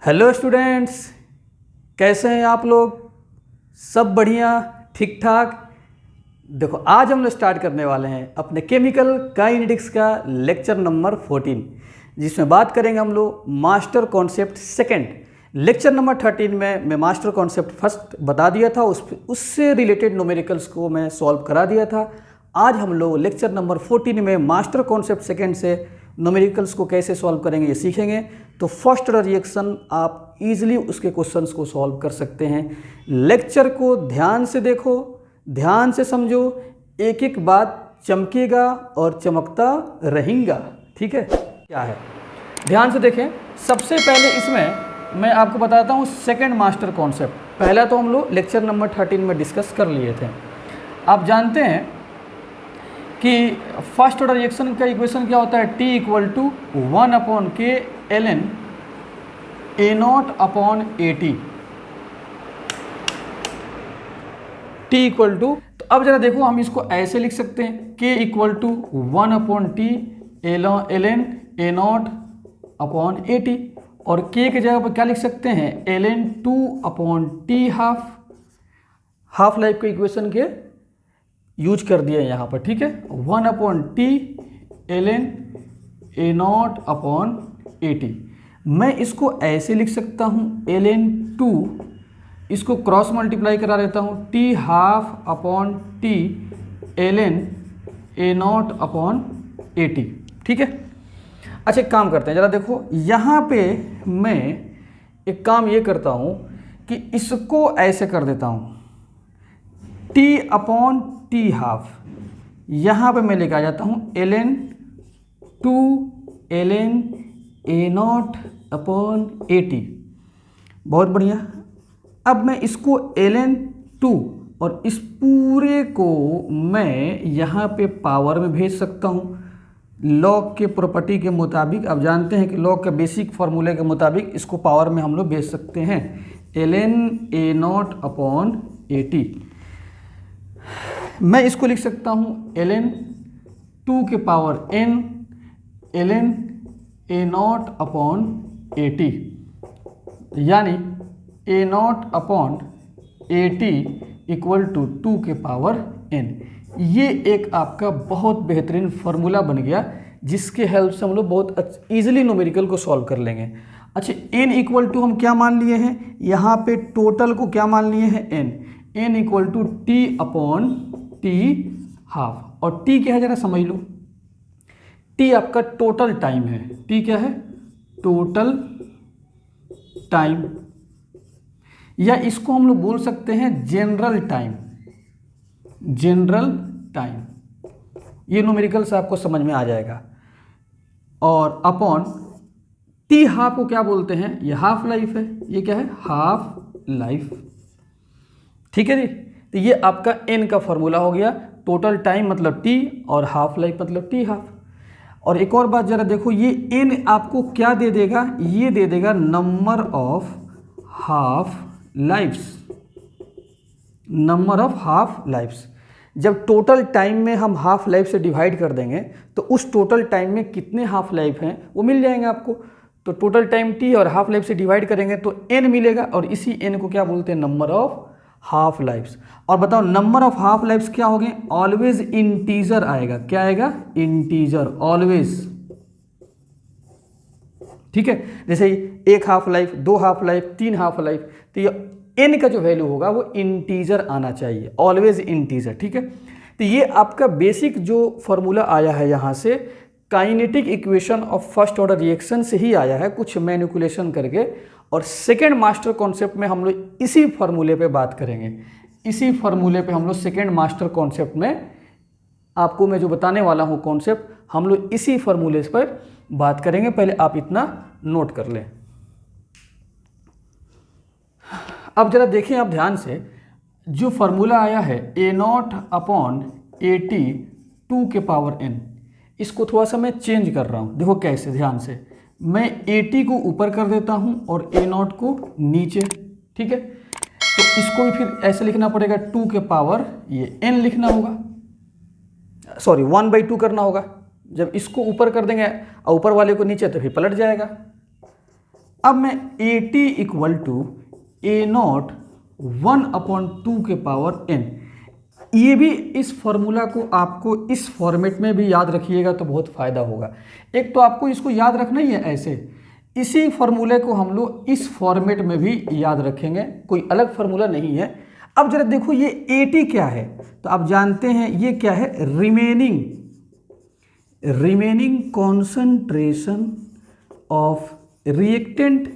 Hello students, कैसे हैं आप लोग? सब बढ़िया, ठीक ठाक। देखो, आज हम लोग स्टार्ट करने वाले हैं अपने केमिकल काइनेटिक्स का लेक्चर नंबर 14, जिसमें बात करेंगे हम लोग master concept second. Lecture number 13 में मैं मास्टर कॉन्सेप्ट फर्स्ट बता दिया था, उससे रिलेटेड न्यूमेरिकल्स को मैं सॉल्व करा दिया था। आज हम लोग लेक्चर नंबर 14 में मास्टर कॉन्सेप्ट सेकंड से न्यूमेरिकल्स को कैसे सॉल्व करेंगे ये सीखेंगे। तो फर्स्ट ऑर्डर रिएक्शन आप इजीली उसके क्वेश्चंस को सॉल्व कर सकते हैं। लेक्चर को ध्यान से देखो, ध्यान से समझो, एक एक बात चमकेगा और चमकता रहेगा। ठीक है, क्या है ध्यान से देखें। सबसे पहले इसमें मैं आपको बताता हूँ सेकंड मास्टर कॉन्सेप्ट। पहला तो हम लोग लेक्चर नंबर 13 में डिस्कस कर लिए थे। आप जानते हैं कि फर्स्ट ऑर्डर रिएक्शन का इक्वेशन क्या होता है? T equal to 1/k ln A0/AT। T equal to, तो अब जरा देखो, हम इसको ऐसे लिख सकते हैं K equal to 1/T ln A0/AT, और K की जगह पर क्या लिख सकते हैं? ln 2/T हाफ लाइफ के इक्वेशन के यूज कर दिया यहाँ पर। ठीक है, 1/T ln A0/AT। मैं इसको ऐसे लिख सकता हूँ ln 2, इसको क्रॉस मल्टीप्लाई करा देता हूँ T12/T ln A0/AT। ठीक है, अच्छा एक काम करते हैं, ज़रा देखो यहाँ पे मैं एक काम ये करता हूँ कि इसको ऐसे कर देता हूँ T/T हाफ, यहाँ पे मैं लेकर आ जाता हूँ ln 2 ln A0/AT। बहुत बढ़िया। अब मैं इसको ln 2 और इस पूरे को मैं यहाँ पे पावर में भेज सकता हूँ। लॉग के प्रॉपर्टी के मुताबिक, आप जानते हैं कि लॉग के बेसिक फार्मूले के मुताबिक इसको पावर में हम लोग भेज सकते हैं, ln A0/AT। मैं इसको लिख सकता हूँ ln 2 के पावर n ln A0/AT, यानी A0/AT इक्वल टू 2 के पावर n। ये एक आपका बहुत बेहतरीन फार्मूला बन गया, जिसके हेल्प से हम लोग बहुत ईजिली न्यूमेरिकल को सॉल्व कर लेंगे। अच्छा, n इक्वल टू हम क्या मान लिए हैं? यहाँ पे टोटल को क्या मान लिए हैं? n equal to T/T half, और T क्या है जरा समझ लो। T आपका टोटल टाइम है। T क्या है? टोटल टाइम, या इसको हम लोग बोल सकते हैं जनरल टाइम। जनरल टाइम, ये न्यूमेरिकल से आपको समझ में आ जाएगा। और अपॉन T हाफ को क्या बोलते हैं? ये हाफ लाइफ है। ये क्या है? Half life. ठीक है जी, तो ये आपका n का फॉर्मूला हो गया। टोटल टाइम मतलब T और हाफ लाइफ मतलब T हाफ। और एक और बात जरा देखो, ये n आपको क्या दे देगा? ये दे देगा number of half lives. Number of half lives. जब टोटल टाइम में हम हाफ लाइफ से डिवाइड कर देंगे तो उस टोटल टाइम में कितने हाफ लाइफ हैं वो मिल जाएंगे आपको। तो टोटल टाइम T और हाफ लाइफ से डिवाइड करेंगे तो n मिलेगा, और इसी n को क्या बोलते हैं? Number of half lives. और बताओ, नंबर ऑफ हाफ लाइफ्स क्या हो गए? ऑलवेज इंटीजर आएगा। क्या आएगा? Integer, always. ठीक है, जैसे एक half life, 2 half life, 3 half life, तो ये n का जो वैल्यू होगा वो इंटीजर आना चाहिए, ऑलवेज इंटीजर। ठीक है, तो ये आपका बेसिक जो फॉर्मूला आया है यहाँ से, kinetic equation of first order reaction से ही आया है, कुछ मैनिपुलेशन करके। और सेकेंड मास्टर कॉन्सेप्ट में हम लोग इसी फार्मूले पे बात करेंगे। इसी फार्मूले पे हम लोग सेकेंड मास्टर कॉन्सेप्ट में, आपको मैं जो बताने वाला हूँ कॉन्सेप्ट, हम लोग इसी फार्मूले पर बात करेंगे। पहले आप इतना नोट कर लें। अब जरा देखें आप ध्यान से, जो फार्मूला आया है A0/AT 2 के पावर n, इसको थोड़ा सा मैं चेंज कर रहा हूँ। देखो कैसे, ध्यान से। मैं AT को ऊपर कर देता हूँ और A0 को नीचे। ठीक है, तो इसको भी फिर ऐसे लिखना पड़ेगा, 2 के पावर ये n लिखना होगा, सॉरी 1/2 करना होगा। जब इसको ऊपर कर देंगे और ऊपर वाले को नीचे, तो फिर पलट जाएगा। अब मैं AT इक्वल टू A0 1/2 के पावर n, ये भी इस फॉर्मूला को आपको इस फॉर्मेट में भी याद रखिएगा तो बहुत फ़ायदा होगा। एक तो आपको इसको याद रखना ही है ऐसे, इसी फॉर्मूले को हम लोग इस फॉर्मेट में भी याद रखेंगे, कोई अलग फार्मूला नहीं है। अब जरा देखो ये AT क्या है, तो आप जानते हैं ये क्या है, रिमेनिंग कॉन्सेंट्रेशन ऑफ रिएक्टेंट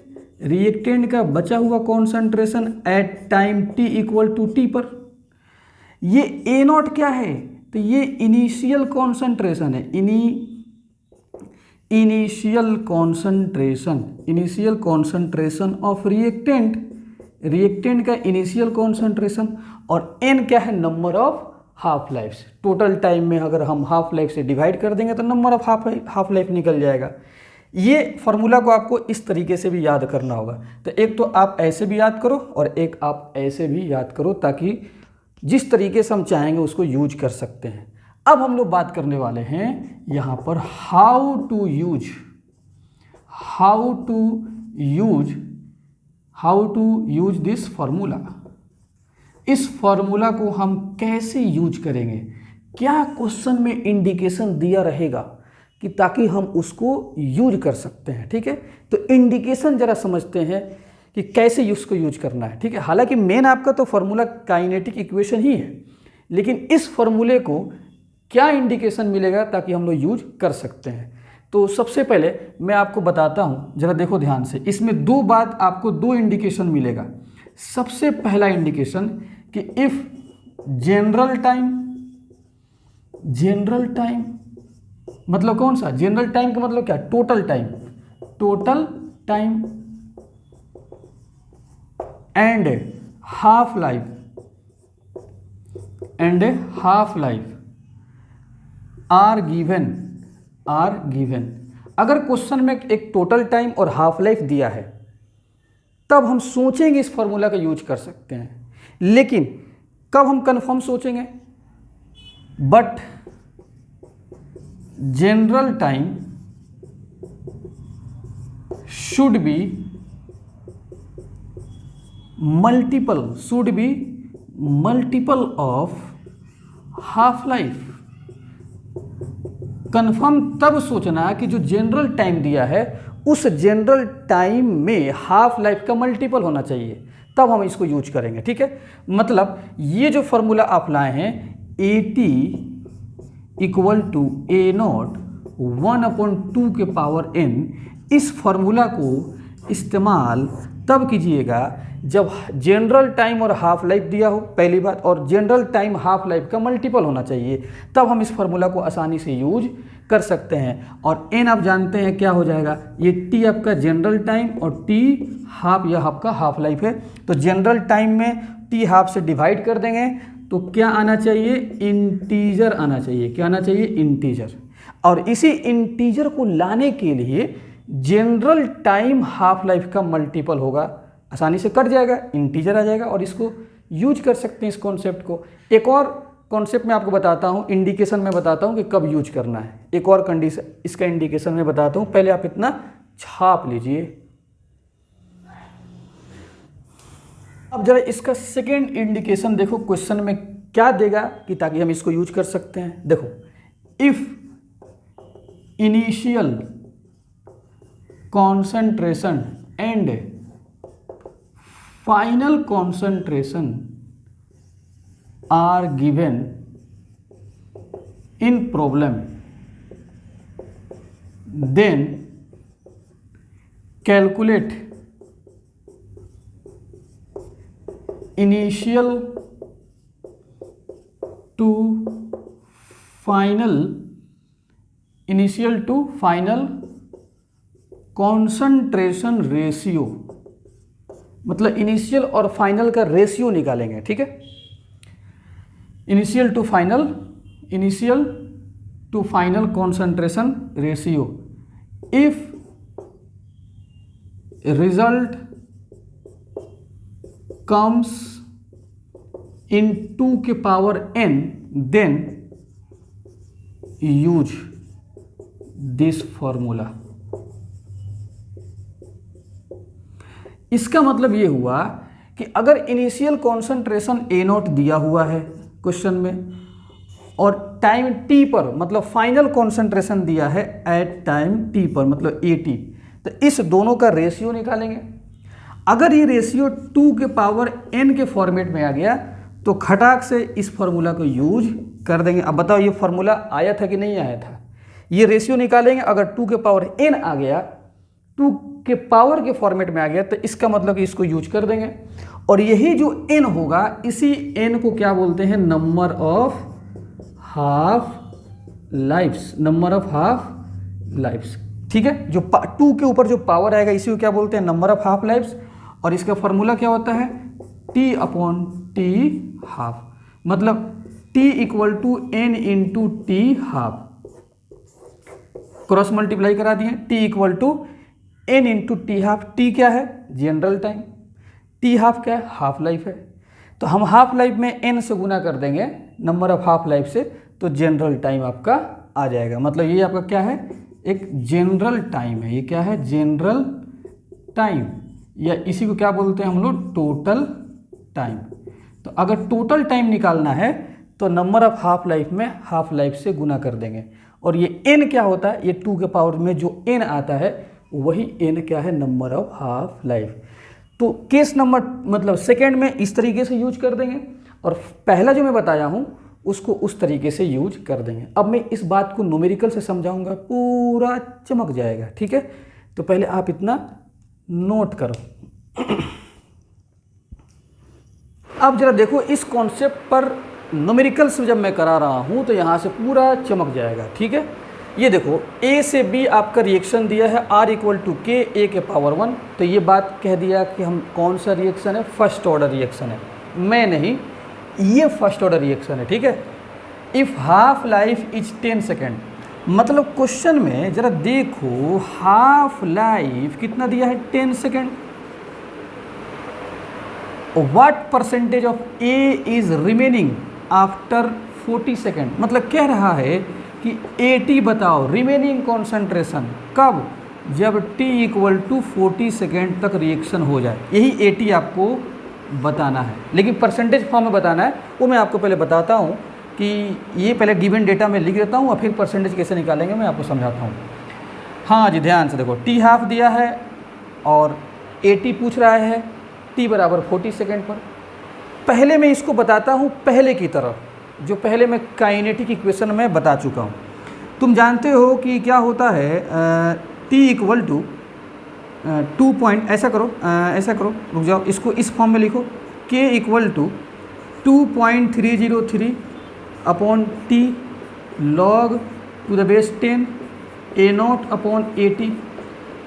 का बचा हुआ concentration at time t equal to T पर। ये A0 क्या है, तो ये इनिशियल कॉन्सेंट्रेशन है, इनिशियल कॉन्सेंट्रेशन ऑफ रिएक्टेंट का इनिशियल कॉन्सेंट्रेशन, और n क्या है, number of half lives. Total time में अगर हम हाफ लाइफ से डिवाइड कर देंगे तो नंबर ऑफ हाफ लाइफ निकल जाएगा। ये फॉर्मूला को आपको इस तरीके से भी याद करना होगा। तो एक तो आप ऐसे भी याद करो और एक आप ऐसे भी याद करो, ताकि जिस तरीके से हम चाहेंगे उसको यूज कर सकते हैं। अब हम लोग बात करने वाले हैं यहाँ पर how to use this formula. इस फॉर्मूला को हम कैसे यूज करेंगे, क्या क्वेश्चन में इंडिकेशन दिया रहेगा कि ताकि हम उसको यूज कर सकते हैं। ठीक है, तो इंडिकेशन जरा समझते हैं कि कैसे उसको यूज करना है। ठीक है, हालांकि मेन आपका तो फॉर्मूला काइनेटिक इक्वेशन ही है, लेकिन इस फॉर्मूले को क्या इंडिकेशन मिलेगा ताकि हम लोग यूज कर सकते हैं। तो सबसे पहले मैं आपको बताता हूँ, जरा देखो ध्यान से, इसमें दो बात आपको, दो इंडिकेशन मिलेगा। सबसे पहला इंडिकेशन कि इफ जनरल टाइम मतलब कौन सा, जनरल टाइम का मतलब क्या, total time and half life are given. अगर क्वेश्चन में एक टोटल टाइम और हाफ लाइफ दिया है तब हम सोचेंगे इस फॉर्मूला का यूज कर सकते हैं, लेकिन कब हम कंफर्म सोचेंगे, but general time should be multiple of half life. Confirm तब सोचना है कि जो जनरल टाइम दिया है उस जनरल टाइम में हाफ लाइफ का मल्टीपल होना चाहिए, तब हम इसको यूज करेंगे। ठीक है, मतलब ये जो फॉर्मूला आप लाए हैं AT इक्वल टू A0 1/2 के पावर n, इस फॉर्मूला को इस्तेमाल तब कीजिएगा जब जनरल टाइम और हाफ लाइफ दिया हो, पहली बात, और जनरल टाइम हाफ लाइफ का मल्टीपल होना चाहिए, तब हम इस फार्मूला को आसानी से यूज कर सकते हैं। और n आप जानते हैं क्या हो जाएगा, ये t आपका जनरल टाइम और t हाफ, यह आपका हाफ लाइफ है। तो जनरल टाइम में t हाफ से डिवाइड कर देंगे तो क्या आना चाहिए, इंटीजर आना चाहिए। क्या आना चाहिए, इंटीजर। और इसी इंटीजर को लाने के लिए जनरल टाइम हाफ लाइफ का मल्टीपल होगा, आसानी से कट जाएगा, इंटीजर आ जाएगा, और इसको यूज कर सकते हैं इस कॉन्सेप्ट को। एक और कॉन्सेप्ट मैं आपको बताता हूँ, इंडिकेशन में बताता हूँ कि कब यूज करना है। एक और कंडीशन, इसका इंडिकेशन में बताता हूँ, पहले आप इतना छाप लीजिए। अब जरा इसका सेकेंड इंडिकेशन देखो, क्वेश्चन में क्या देगा कि ताकि हम इसको यूज कर सकते हैं। देखो, if initial concentration and final concentration are given in problem, then calculate initial to final concentration ratio, मतलब इनिशियल और फाइनल का रेशियो निकालेंगे। ठीक है, initial to final concentration ratio. If result comes in 2 के power n, then use this formula. इसका मतलब ये हुआ कि अगर इनिशियल कॉन्सेंट्रेशन A0 दिया हुआ है क्वेश्चन में और टाइम t पर मतलब फाइनल कॉन्सेंट्रेशन दिया है एट टाइम t पर मतलब AT, तो इस दोनों का रेशियो निकालेंगे। अगर ये रेशियो 2 के पावर n के फॉर्मेट में आ गया तो खटाक से इस फॉर्मूला को यूज कर देंगे। अब बताओ ये फॉर्मूला आया था कि नहीं आया था? ये रेशियो निकालेंगे, अगर 2 के पावर n आ गया, 2 के पावर के फॉर्मेट में आ गया, तो इसका मतलब कि इसको यूज कर देंगे। और यही जो n होगा, इसी n को क्या बोलते हैं? Number of half lives, number of half lives. ठीक है, जो 2 के ऊपर जो पावर आएगा इसी को क्या बोलते हैं? Number of half lives. और इसका फॉर्मूला क्या होता है? t अपॉन टी हाफ, मतलब t equal to n into T half. Cross multiply करा दिए, t equal to n into T half. t क्या है? General time. टी हाफ क्या है? हाफ लाइफ है। तो हम हाफ लाइफ में n से गुना कर देंगे नंबर ऑफ हाफ लाइफ से, तो जनरल टाइम आपका आ जाएगा। मतलब ये आपका क्या है? एक जनरल टाइम है। ये क्या है? जनरल टाइम, या इसी को क्या बोलते हैं हम लोग? Total time. तो अगर टोटल टाइम निकालना है तो नंबर ऑफ हाफ लाइफ में हाफ लाइफ से गुना कर देंगे। और ये n क्या होता है? ये 2 के पावर में जो n आता है वही n क्या है? Number of half life. तो केस नंबर मतलब सेकेंड में इस तरीके से यूज कर देंगे, और पहला जो मैं बताया हूँ उसको उस तरीके से यूज कर देंगे। अब मैं इस बात को न्यूमेरिकल से समझाऊंगा, पूरा चमक जाएगा। ठीक है, तो पहले आप इतना नोट करो। अब जरा देखो, इस कॉन्सेप्ट पर न्यूमेरिकल से जब मैं करा रहा हूँ तो यहाँ से पूरा चमक जाएगा। ठीक है, ये देखो A से B आपका रिएक्शन दिया है R equal to K A के पावर 1। तो ये बात कह दिया कि हम कौन सा रिएक्शन है? फर्स्ट ऑर्डर रिएक्शन है। मैं नहीं, ये फर्स्ट ऑर्डर रिएक्शन है। ठीक है, if half life is 10 second, मतलब क्वेश्चन में जरा देखो हाफ लाइफ कितना दिया है? 10 second. What percentage of A is remaining after 40 second, मतलब कह रहा है कि AT बताओ, रिमेनिंग कॉन्सेंट्रेशन कब? जब T इक्वल टू 40 सेकेंड तक रिएक्शन हो जाए। यही AT आपको बताना है, लेकिन परसेंटेज फॉर्म में बताना है। वो मैं आपको पहले बताता हूँ कि ये पहले गिवन डेटा में लिख देता हूँ और फिर परसेंटेज कैसे निकालेंगे मैं आपको समझाता हूँ। हाँ जी, ध्यान से देखो, T हाफ दिया है और AT पूछ रहा है T बराबर 40 सेकेंड पर। पहले मैं इसको बताता हूँ पहले की तरह, जो पहले मैं काइनेटिक इक्वेशन में बता चुका हूँ। तुम जानते हो कि क्या होता है? T इक्वल टू 2 पॉइंट, ऐसा करो रुक जाओ, इसको इस फॉर्म में लिखो, K equal to 2.303 upon T log to the base 10 A0 upon AT।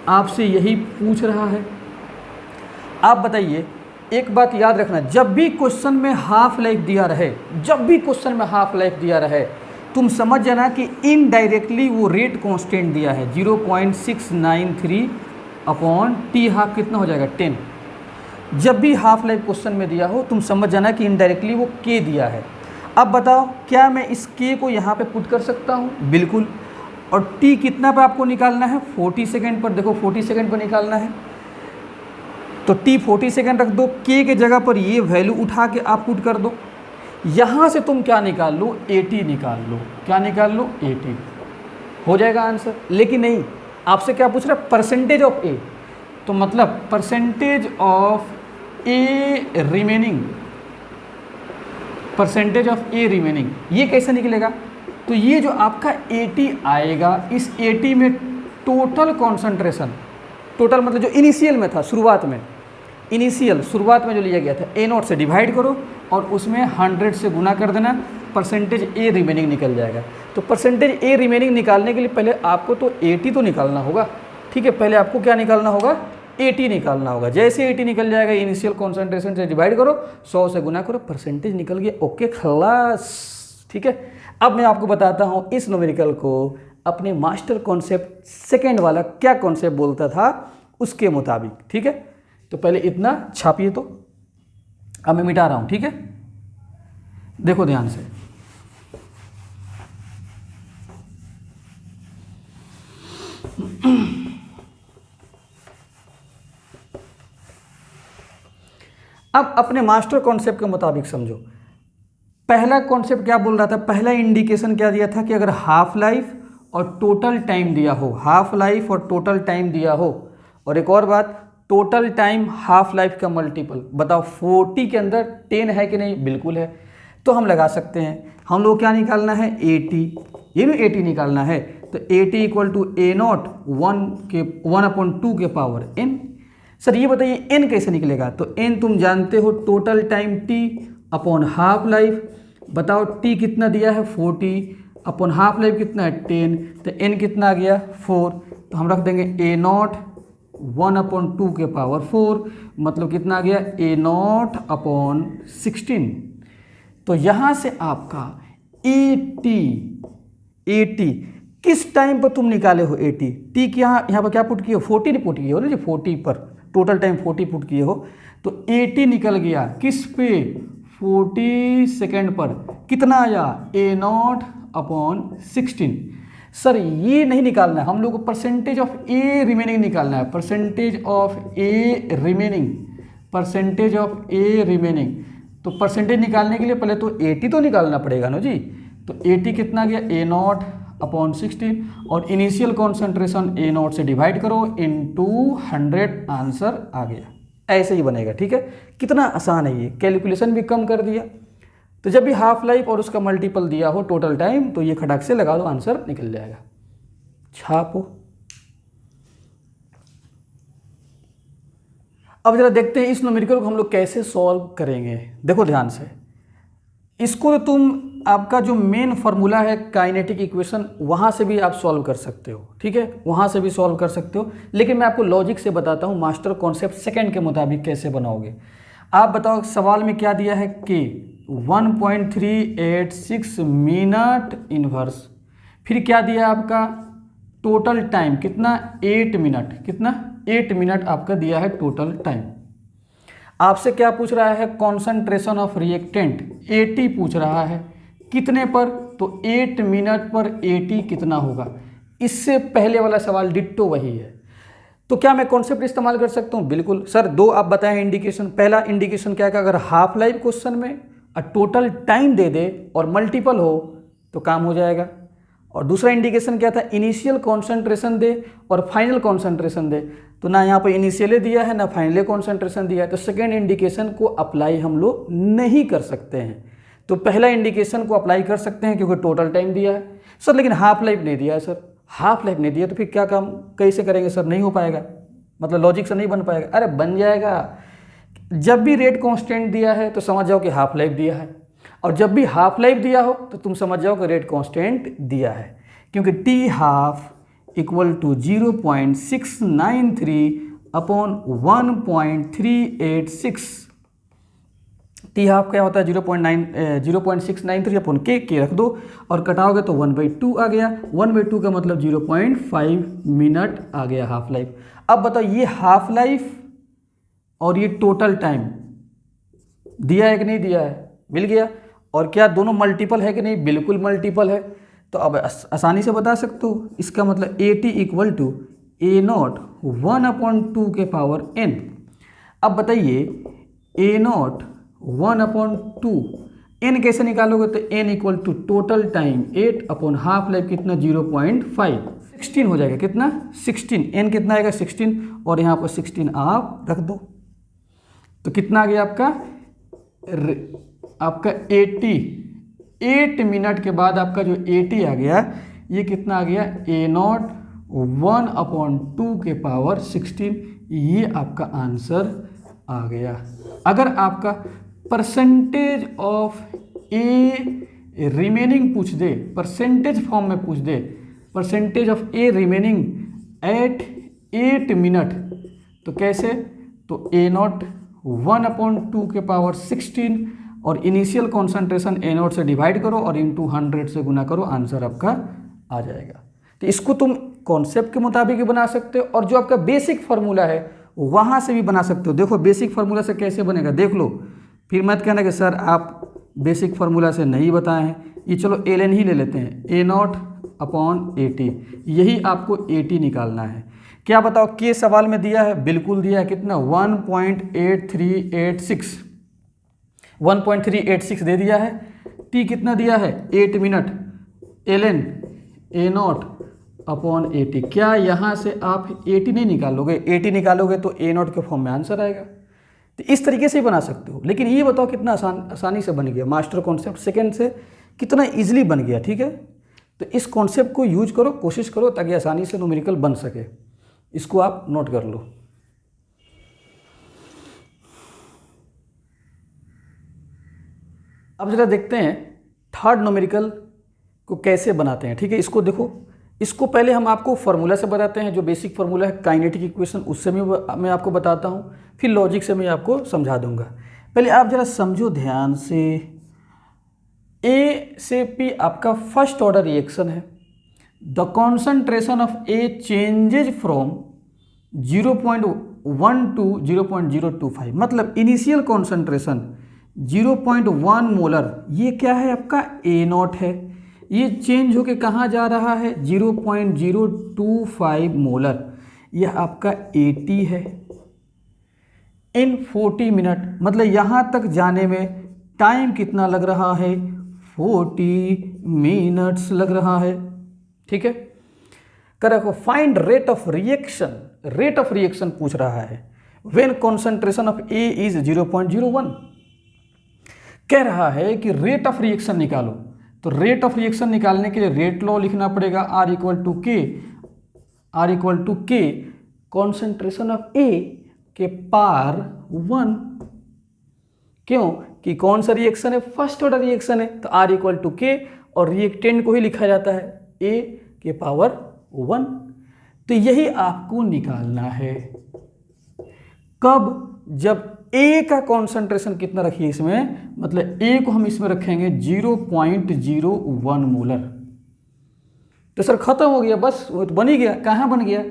आपसे यही पूछ रहा है। आप बताइए, एक बात याद रखना, जब भी क्वेश्चन में हाफ लाइफ दिया रहे, तुम समझ जाना कि इनडायरेक्टली वो रेट कांस्टेंट दिया है 0.693 अपॉन T हाफ कितना हो जाएगा? 10। जब भी हाफ लाइफ क्वेश्चन में दिया हो तुम समझ जाना कि इनडायरेक्टली वो K दिया है। अब बताओ, क्या मैं इस K को यहाँ पे पुट कर सकता हूँ? बिल्कुल। और T कितना पे आपको निकालना है? 40 सेकेंड पर। देखो 40 सेकेंड पर निकालना है तो T 40 सेकेंड रख दो, K के जगह पर ये वैल्यू उठा के आप पुट कर दो। यहाँ से तुम क्या निकाल लो? AT निकाल लो। क्या निकाल लो? AT हो जाएगा आंसर। लेकिन नहीं, आपसे क्या पूछ रहा है? Percentage of A। तो मतलब परसेंटेज ऑफ A रिमेनिंग, ये कैसे निकलेगा? तो ये जो आपका AT आएगा, इस AT में टोटल कॉन्सेंट्रेशन, टोटल मतलब जो इनिशियल में था, शुरुआत में जो लिया गया था, A0 से डिवाइड करो और उसमें 100 से गुना कर देना, परसेंटेज A रिमेनिंग निकल जाएगा। तो परसेंटेज A रिमेनिंग निकालने के लिए पहले आपको तो AT तो निकालना होगा। ठीक है, पहले आपको क्या निकालना होगा? AT निकालना होगा। जैसे AT निकल जाएगा, इनिशियल कॉन्सेंट्रेशन से डिवाइड करो, 100 से गुना करो, परसेंटेज निकल गया। ओके, खलास। ठीक है, अब मैं आपको बताता हूँ इस न्यूमेरिकल को अपने मास्टर कॉन्सेप्ट सेकेंड वाला क्या कॉन्सेप्ट बोलता था उसके मुताबिक। ठीक है, तो पहले इतना छापिए। तो अब मैं मिटा रहा हूँ। ठीक है, देखो ध्यान से, अब अपने मास्टर कॉन्सेप्ट के मुताबिक समझो। पहला कॉन्सेप्ट क्या बोल रहा था, पहला इंडिकेशन क्या दिया था कि अगर हाफ लाइफ और टोटल टाइम दिया हो, हाफ लाइफ और टोटल टाइम दिया हो, और एक और बात, टोटल टाइम हाफ लाइफ का मल्टीपल। बताओ 40 के अंदर 10 है कि नहीं, बिल्कुल है। तो हम लगा सकते हैं, हम लोग क्या निकालना है, 80, ये भी 80 निकालना है। तो 80 इक्वल टू ए नॉट 1/2 के पावर n। सर ये बताइए n कैसे निकलेगा, तो n तुम जानते हो total time t upon half life. बताओ t कितना दिया है 40 अपॉन हाफ लाइफ कितना है 10, तो n कितना आ गया 4। तो हम रख देंगे ए नॉट 1/2 के पावर 4, मतलब कितना आ गया ए नॉट अपॉन 16। तो यहाँ से आपका 80 किस टाइम पर तुम निकाले हो 80, टी की यहाँ पर क्या पुट किए हो, 40 पुट किए हो ना जी, 40 पर टोटल टाइम 40 पुट किए हो, तो 80 निकल गया किस पे, 40 सेकेंड पर। कितना आया, ए नॉट अपॉन 16। सर ये नहीं निकालना है हम लोग को, परसेंटेज ऑफ ए रिमेनिंग निकालना है, percentage of a remaining, percentage of a remaining. तो परसेंटेज निकालने के लिए पहले तो 80 तो निकालना पड़ेगा ना जी। तो 80 कितना गया, ए नॉट अपॉन 16, और इनिशियल कॉन्सेंट्रेशन ए नॉट से डिवाइड करो इनटू 100, आंसर आ गया। ऐसे ही बनेगा, ठीक है। कितना आसान है ये, कैलकुलेशन भी कम कर दिया। तो जब भी हाफ लाइफ और उसका मल्टीपल दिया हो टोटल टाइम, तो ये खटाक से लगा दो, आंसर निकल जाएगा। छापो। अब जरा देखते हैं इस न्यूमेरिकल को हम लोग कैसे सॉल्व करेंगे। देखो ध्यान से, इसको तुम आपका जो मेन फार्मूला है काइनेटिक इक्वेशन, वहाँ से भी आप सॉल्व कर सकते हो, ठीक है, वहाँ से भी सॉल्व कर सकते हो। लेकिन मैं आपको लॉजिक से बताता हूँ मास्टर कॉन्सेप्ट सेकंड के मुताबिक कैसे बनाओगे। आप बताओ सवाल में क्या दिया है कि 1.386 मिनट इनवर्स, फिर क्या दिया आपका टोटल टाइम कितना, 8 मिनट, कितना 8 मिनट आपका दिया है टोटल टाइम। आपसे क्या पूछ रहा है, कॉन्सेंट्रेशन ऑफ रिएक्टेंट 80 पूछ रहा है, कितने पर, तो 8 मिनट पर 80 कितना होगा। इससे पहले वाला सवाल डिट्टो वही है। तो क्या मैं कॉन्सेप्ट इस्तेमाल कर सकता हूँ, बिल्कुल सर। दो आप बताएं इंडिकेशन। पहला इंडिकेशन क्या है कि अगर हाफ लाइफ क्वेश्चन में टोटल टाइम दे दे और मल्टीपल हो तो काम हो जाएगा। और दूसरा इंडिकेशन क्या था, इनिशियल कॉन्सेंट्रेशन दे और फाइनल कॉन्सेंट्रेशन दे, तो ना यहाँ पर इनिशियली दिया है ना फाइनली कॉन्सेंट्रेशन दिया है, तो सेकेंड इंडिकेशन को अप्लाई हम लोग नहीं कर सकते हैं। तो पहला इंडिकेशन को अप्लाई कर सकते हैं क्योंकि टोटल टाइम दिया है। सर लेकिन हाफ लाइफ नहीं दिया है, सर हाफ लाइफ नहीं दिया तो फिर क्या काम कैसे करेंगे सर, नहीं हो पाएगा, मतलब लॉजिक से नहीं बन पाएगा। अरे बन जाएगा, जब भी रेट कांस्टेंट दिया है तो समझ जाओ कि हाफ लाइफ दिया है, और जब भी हाफ लाइफ दिया हो तो तुम समझ जाओ कि रेट कांस्टेंट दिया है, क्योंकि T half equal to 0.693 upon 1.386। T half क्या होता है 0.693 अपॉन के रख दो और कटाओगे तो 1/2 आ गया। 1/2 का मतलब 0.5 मिनट आ गया हाफ लाइफ। अब बताओ ये हाफ लाइफ और ये टोटल टाइम दिया है कि नहीं दिया है, मिल गया। और क्या दोनों मल्टीपल है कि नहीं, बिल्कुल मल्टीपल है। तो अब आसानी से बता सकते हो, इसका मतलब 80 इक्वल टू ए नॉट 1/2 के पावर n। अब बताइए ए नॉट 1/2 n कैसे निकालोगे, तो n equal to total time 8 upon half life कितना 0.5, 16 हो जाएगा, कितना 16, n कितना आएगा 16, और यहाँ पर 16 आप रख दो तो कितना आ गया आपका 8 मिनट के बाद आपका जो 80 आ गया, ये कितना आ गया ए नॉट 1/2 के पावर 16, ये आपका आंसर आ गया। अगर आपका परसेंटेज ऑफ ए रिमेनिंग पूछ दे, परसेंटेज फॉर्म में पूछ दे, percentage of a remaining eight 8 minute, तो कैसे, तो ए नॉट 1/2 के पावर 16 और इनिशियल कॉन्सेंट्रेशन ए नॉट से डिवाइड करो और इनटू 100 से गुना करो, आंसर आपका आ जाएगा। तो इसको तुम कॉन्सेप्ट के मुताबिक भी बना सकते हो और जो आपका बेसिक फार्मूला है वहाँ से भी बना सकते हो। देखो बेसिक फार्मूला से कैसे बनेगा देख लो, फिर मत कहना कि सर आप बेसिक फार्मूला से नहीं बताए हैं। ये चलो ln ही ले लेते हैं, ए नॉट अपॉन 80, यही आपको 80 निकालना है। क्या बताओ के सवाल में दिया है, बिल्कुल दिया है, कितना 1.8386 1.386 दे दिया है। टी कितना दिया है 8 minute, ln a0 upon AT। क्या यहाँ से आप AT नहीं निकालोगे? AT निकालोगे तो A0 के फॉर्म में आंसर आएगा। तो इस तरीके से ही बना सकते हो। लेकिन ये बताओ कितना आसानी से बन गया, मास्टर कॉन्सेप्ट सेकंड से कितना इजीली बन गया। ठीक है, तो इस कॉन्सेप्ट को यूज करो, कोशिश करो ताकि आसानी से न्यूमेरिकल बन सके। इसको आप नोट कर लो। अब जरा देखते हैं थर्ड न्यूमेरिकल को कैसे बनाते हैं। ठीक है, इसको देखो। इसको पहले हम आपको फार्मूला से बताते हैं, जो बेसिक फार्मूला है काइनेटिक इक्वेशन, उससे मैं आपको बताता हूँ, फिर लॉजिक से मैं आपको समझा दूंगा। पहले आप जरा समझो ध्यान से। ए से पी आपका फर्स्ट ऑर्डर रिएक्शन है। The concentration of A changes from 0.1 to 0.025, मतलब इनिशियल कॉन्सेंट्रेशन 0.1 मोलर, ये क्या है आपका A0 है। ये चेंज होके कहाँ जा रहा है 0.025 मोलर, यह आपका AT है। इन 40 मिनट, मतलब यहाँ तक जाने में टाइम कितना लग रहा है 40 मिनट्स लग रहा है। ठीक है, correct. Find rate of reaction, rate of reaction पूछ रहा है when concentration of A is 0.01। कह रहा है कि रेट ऑफ रिएक्शन निकालो। तो रेट ऑफ रिएक्शन निकालने के लिए रेट लॉ लिखना पड़ेगा, R इक्वल टू के कॉन्सेंट्रेशन ऑफ ए के पार 1। क्यों? कि कौन सा रिएक्शन है, फर्स्ट ऑर्डर रिएक्शन है, तो R इक्वल टू के, और रिएक्टेंट को ही लिखा जाता है A के पावर 1। तो यही आपको निकालना है। कब? जब A का कॉन्सेंट्रेशन कितना रखिए इसमें, मतलब A को हम इसमें रखेंगे 0.01 मोलर। तो सर खत्म हो गया, बस वो तो बन ही गया। कहाँ बन गया?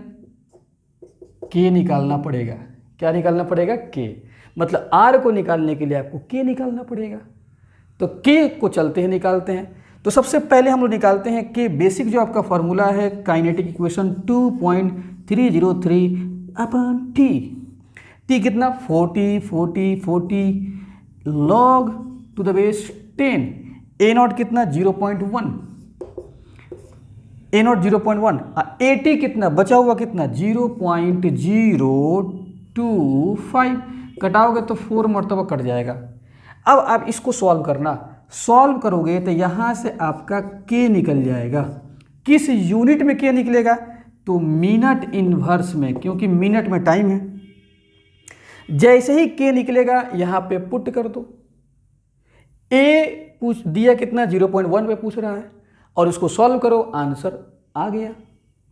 K निकालना पड़ेगा। क्या निकालना पड़ेगा? K। मतलब R को निकालने के लिए आपको K निकालना पड़ेगा। तो K को चलते हैं निकालते हैं। तो सबसे पहले हम लोग निकालते हैं K। बेसिक जो आपका फॉर्मूला है kinetic equation 2.303 upon T। T कितना 40 log to the base 10। A0 कितना 0.1, A0 0.1, AT कितना बचा हुआ कितना 0.025, कटाओगे तो 4 मरतबा कट जाएगा। अब आप इसको सॉल्व करना, सॉल्व करोगे तो यहाँ से आपका K निकल जाएगा। किस यूनिट में K निकलेगा? तो मिनट इनवर्स में, क्योंकि मिनट में टाइम है। जैसे ही K निकलेगा यहाँ पे पुट कर दो। A पूछ दिया कितना 0.1 पे पूछ रहा है, और इसको सॉल्व करो, आंसर आ गया।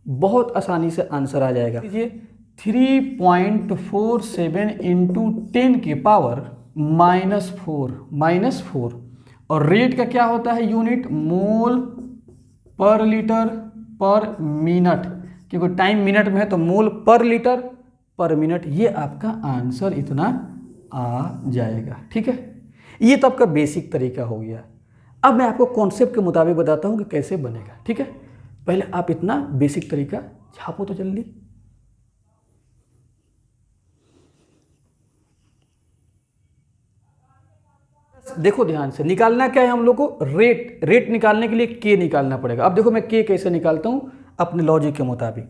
बहुत आसानी से आंसर आ जाएगा। 3.47 इंटू 10 की पावर -4, और रेट का क्या होता है यूनिट? मोल पर लीटर पर मिनट, क्योंकि टाइम मिनट में है तो मोल पर लीटर पर मिनट। ये आपका आंसर इतना आ जाएगा। ठीक है, ये तो आपका बेसिक तरीका हो गया। अब मैं आपको कॉन्सेप्ट के मुताबिक बताता हूँ कि कैसे बनेगा। ठीक है, पहले आप इतना बेसिक तरीका छापो तो जल्दी। देखो ध्यान से, निकालना क्या है हम लोग को? रेट निकालने के लिए K निकालना पड़ेगा। अब देखो मैं K कैसे निकालता हूँ अपने लॉजिक के मुताबिक।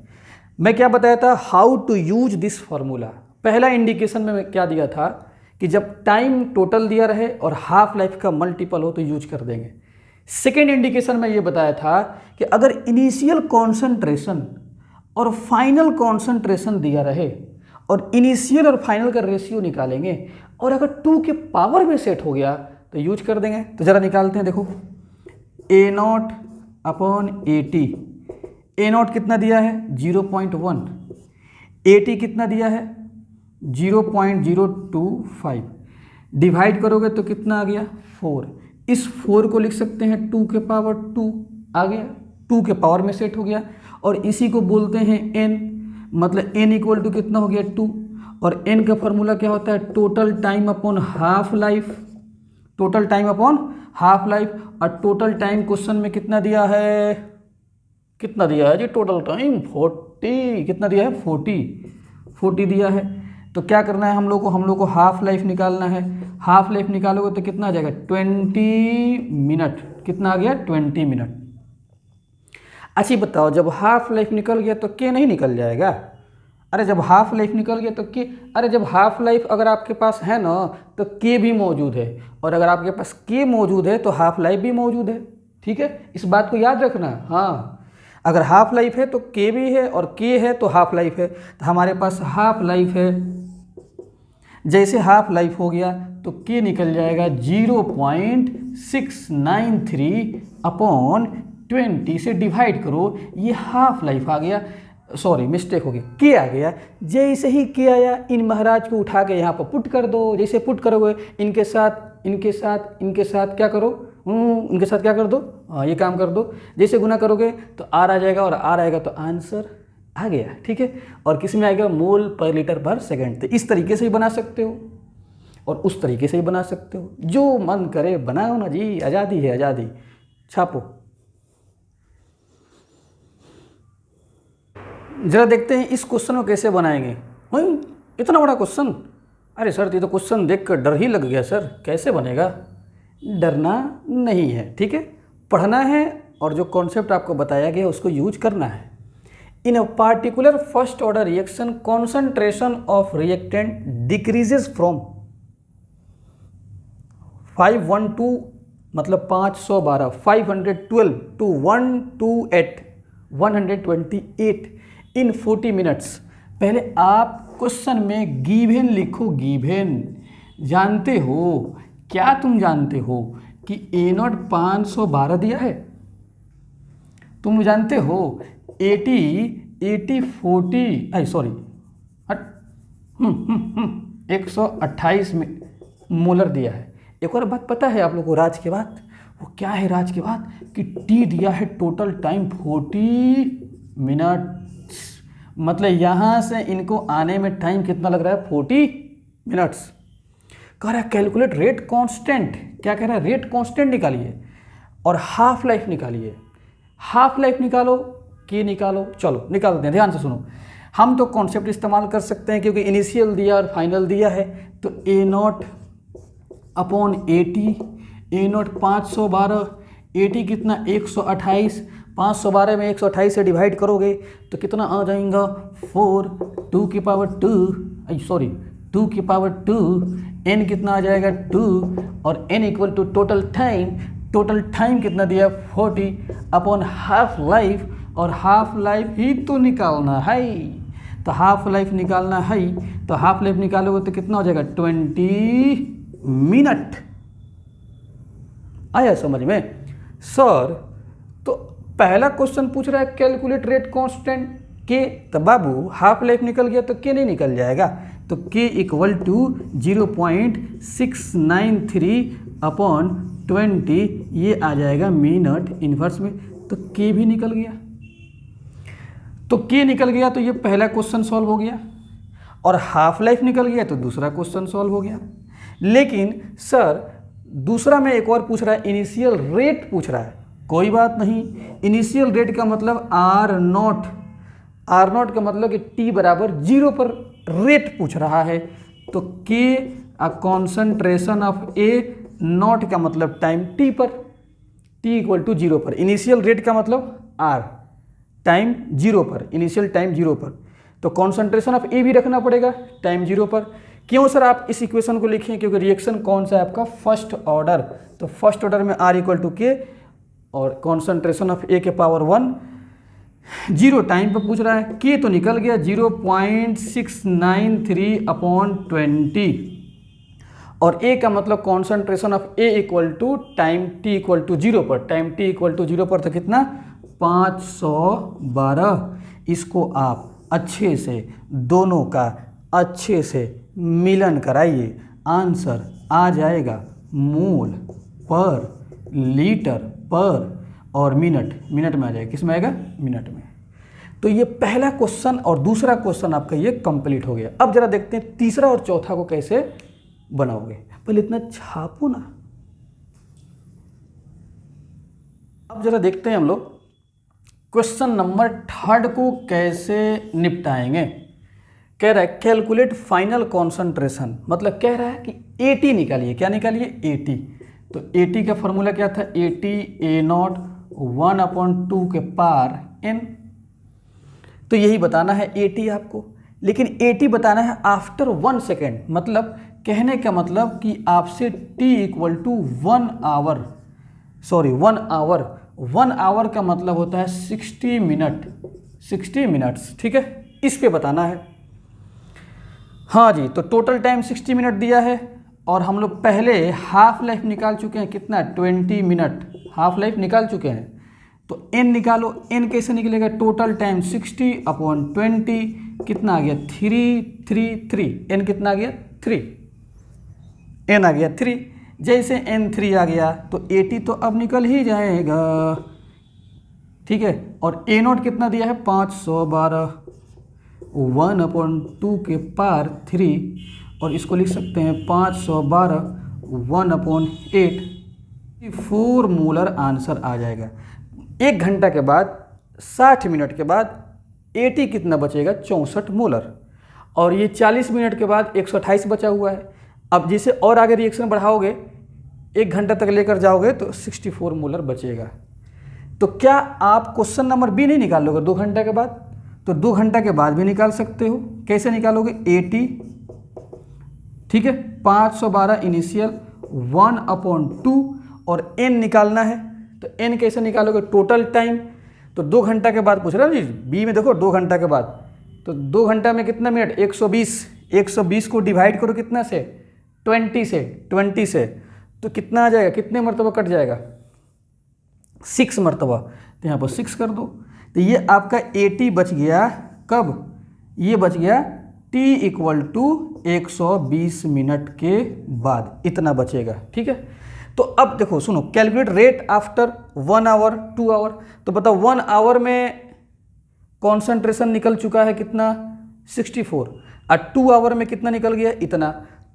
मैं क्या बताया था? How to use this formula. पहला इंडिकेशन में मैं क्या दिया था कि जब टाइम टोटल दिया रहे और हाफ लाइफ का मल्टीपल हो तो यूज कर देंगे। सेकेंड इंडिकेशन में ये बताया था कि अगर इनिशियल कॉन्सेंट्रेशन और फाइनल कॉन्सेंट्रेशन दिया रहे और इनिशियल और फाइनल का रेशियो निकालेंगे, और अगर 2 के पावर में सेट हो गया तो यूज कर देंगे। तो ज़रा निकालते हैं। देखो A0 अपॉन AT। A0 कितना दिया है 0.1, AT कितना दिया है 0.025। डिवाइड करोगे तो कितना आ गया 4। इस 4 को लिख सकते हैं 2 के पावर 2 आ गया, 2 के पावर में सेट हो गया। और इसी को बोलते हैं n, मतलब n इक्वल टू कितना हो गया 2। और n का फॉर्मूला क्या होता है? Total time upon half life, total time upon half life. और टोटल टाइम क्वेश्चन में कितना दिया है? कितना दिया है जी? Total time 40। कितना दिया है? 40 दिया है। तो क्या करना है हम लोग को हाफ लाइफ निकालना है। हाफ लाइफ निकालोगे तो कितना आ जाएगा 20 मिनट। कितना आ गया 20 मिनट। अच्छा बताओ, जब हाफ लाइफ निकल गया तो के नहीं निकल जाएगा? अरे जब हाफ लाइफ निकल गया तो के, अरे जब हाफ लाइफ अगर आपके पास है ना तो के भी मौजूद है, और अगर आपके पास के मौजूद है तो हाफ लाइफ भी मौजूद है। ठीक है, इस बात को याद रखना। हाँ, अगर हाफ लाइफ है तो के भी है, और के है तो हाफ लाइफ है। तो हमारे पास हाफ लाइफ है, जैसे हाफ लाइफ हो गया तो के निकल जाएगा 0.693 अपॉन 20 से डिवाइड करो, ये हाफ लाइफ आ गया। सॉरी मिस्टेक हो गई, के आ गया। जैसे ही के आया, इन महाराज को उठा के यहाँ पर पुट कर दो। जैसे पुट करोगे इनके साथ इनके साथ इनके साथ क्या करो, उनके साथ क्या कर दो, हाँ ये काम कर दो। जैसे गुना करोगे तो आर आ जाएगा, और आर आएगा तो आंसर आ गया। ठीक है, और किस में आएगा, मोल पर लीटर पर सेकंड। तो इस तरीके से ही बना सकते हो और उस तरीके से ही बना सकते हो, जो मन करे बनाओ ना जी, आज़ादी है आज़ादी। छापो। जरा देखते हैं इस क्वेश्चन को कैसे बनाएंगे। इतना बड़ा क्वेश्चन, अरे सर ये तो क्वेश्चन देखकर डर ही लग गया सर, कैसे बनेगा। डरना नहीं है, ठीक है, पढ़ना है और जो कॉन्सेप्ट आपको बताया गया उसको यूज करना है। In a particular first order reaction concentration of reactant decreases from 512 मतलब 512 512 टू 128 इन 40 मिनट्स। पहले आप क्वेश्चन में गिवन लिखो। गिवन जानते हो क्या, तुम जानते हो कि ए नॉट 512 दिया है। तुम जानते हो 128 में मोलर दिया है। एक और बात पता है आप लोगों को राज के बाद, वो क्या है राज के बाद, कि टी दिया है टोटल टाइम 40 मिनट्स। मतलब यहाँ से इनको आने में टाइम कितना लग रहा है, 40 मिनट्स। कह रहा है कैलकुलेट रेट कांस्टेंट। क्या कह रहा है, रेट कांस्टेंट निकालिए और हाफ लाइफ निकालिए। हाफ लाइफ निकालो, के निकालो। चलो निकालते हैं, ध्यान से सुनो। हम तो कॉन्सेप्ट इस्तेमाल कर सकते हैं क्योंकि इनिशियल दिया और फाइनल दिया है। तो ए नॉट अपॉन 80, ए नॉट 512, 80 कितना 128, 512 में 128 से डिवाइड करोगे तो कितना आ जाएगा 4 2 की पावर 2, n कितना आ जाएगा 2, और n equal to total time कितना दिया 40 अपॉन हाफ लाइफ, और हाफ लाइफ ही तो निकालना है। तो हाफ लाइफ निकालना है, तो हाफ लाइफ निकालोगे तो कितना हो जाएगा 20 मिनट। आया समझ में सर? तो पहला क्वेश्चन पूछ रहा है कैलकुलेट रेट कांस्टेंट के, तो बाबू हाफ लाइफ निकल गया तो के नहीं निकल जाएगा। तो के इक्वल टू 0.693 अपॉन 20, ये आ जाएगा मिनट इन्वर्स में। तो के भी निकल गया, तो के निकल गया तो ये पहला क्वेश्चन सॉल्व हो गया, और हाफ लाइफ निकल गया तो दूसरा क्वेश्चन सॉल्व हो गया। लेकिन सर दूसरा में एक और पूछ रहा है, इनिशियल रेट पूछ रहा है। कोई बात नहीं, इनिशियल रेट का मतलब आर नॉट का मतलब कि टी बराबर 0 पर रेट पूछ रहा है। तो के अ कॉन्सेंट्रेशन ऑफ ए, नॉट का मतलब टाइम टी पर, टी इक्वल टू 0 पर। इनिशियल रेट का मतलब आर, टाइम 0 पर, इनिशियल टाइम 0 पर। तो कॉन्सेंट्रेशन ऑफ ए भी रखना पड़ेगा टाइम 0 पर। क्यों सर आप इस इक्वेशन को लिखें, क्योंकि रिएक्शन कौन सा है आपका, फर्स्ट ऑर्डर। तो फर्स्ट ऑर्डर में आर इक्वल टू के, और कॉन्सेंट्रेशन ऑफ ए के पावर 1, 0 टाइम पर पूछ रहा है। के तो निकल गया 0.693 अपॉन 20, और ए का मतलब concentration of A equal to time T equal to 0 पर। टाइम टी इक्वल टू 0 पर तो कितना 512। इसको आप अच्छे से दोनों का अच्छे से मिलन कराइए, आंसर आ जाएगा मोल पर लीटर पर और मिनट में आ जाएगा। किस में आएगा, मिनट में। तो ये पहला क्वेश्चन और दूसरा क्वेश्चन आपका ये कंप्लीट हो गया। अब जरा देखते हैं तीसरा और चौथा को कैसे बनाओगे। पहले इतना छापो ना। अब जरा देखते हैं हम लोग क्वेश्चन नंबर 3 को कैसे निपटाएंगे। कह रहा है कैलकुलेट फाइनल कॉन्सेंट्रेशन, मतलब कह रहा है कि AT निकालिए। क्या निकालिए? AT। तो AT का फॉर्मूला क्या था? AT A0 1/2 के पावर n। तो यही बताना है AT आपको, लेकिन AT बताना है आफ्टर 1 सेकेंड। मतलब कहने का मतलब कि आपसे T equal to 1 hour, sorry 1 hour, 1 hour का मतलब होता है 60 मिनट, 60 मिनट्स, ठीक है, इस पे बताना है। हाँ जी, तो टोटल टाइम 60 मिनट दिया है और हम लोग पहले हाफ लाइफ निकाल चुके हैं, कितना? 20 मिनट हाफ लाइफ निकाल चुके हैं। तो n निकालो, n कैसे निकलेगा? टोटल टाइम 60/20 कितना आ गया? 333। n कितना आ गया? 3। n आ गया 3। जैसे n 3 आ गया तो AT तो अब निकल ही जाएगा, ठीक है। और A0 कितना दिया है? 512 1/2 के पावर 3, और इसको लिख सकते हैं 512 1/8, 4 मोलर आंसर आ जाएगा। 1 घंटा के बाद 60 मिनट के बाद AT कितना बचेगा? 64 मोलर। और ये 40 मिनट के बाद 128 बचा हुआ है। अब जिसे और आगे रिएक्शन बढ़ाओगे, 1 घंटा तक लेकर जाओगे तो 64 मोलर बचेगा। तो क्या आप क्वेश्चन नंबर B नहीं निकालोगे 2 घंटा के बाद? तो 2 घंटा के बाद भी निकाल सकते हो। कैसे निकालोगे? AT, ठीक है, 512 इनिशियल 1/2 और n निकालना है। तो n कैसे निकालोगे? Total time. तो 2 घंटा के बाद पूछ रहा है जी, B में देखो 2 घंटा के बाद, तो 2 घंटा में कितना मिनट? 120। 120 को डिवाइड करो कितना से? 20 से, तो कितना आ जाएगा? कितने मरतबा कट जाएगा? 6 मरतबा। तो यहाँ पर 6 कर दो। तो ये आपका AT बच गया कब? ये बच गया T इक्वल टू 120 मिनट के बाद, इतना बचेगा, ठीक है। तो अब देखो सुनो, calculate rate after 1 hour 2 hour. तो बताओ 1 आवर में कॉन्सेंट्रेशन निकल चुका है कितना? 64। और 2 आवर में कितना निकल गया? इतना।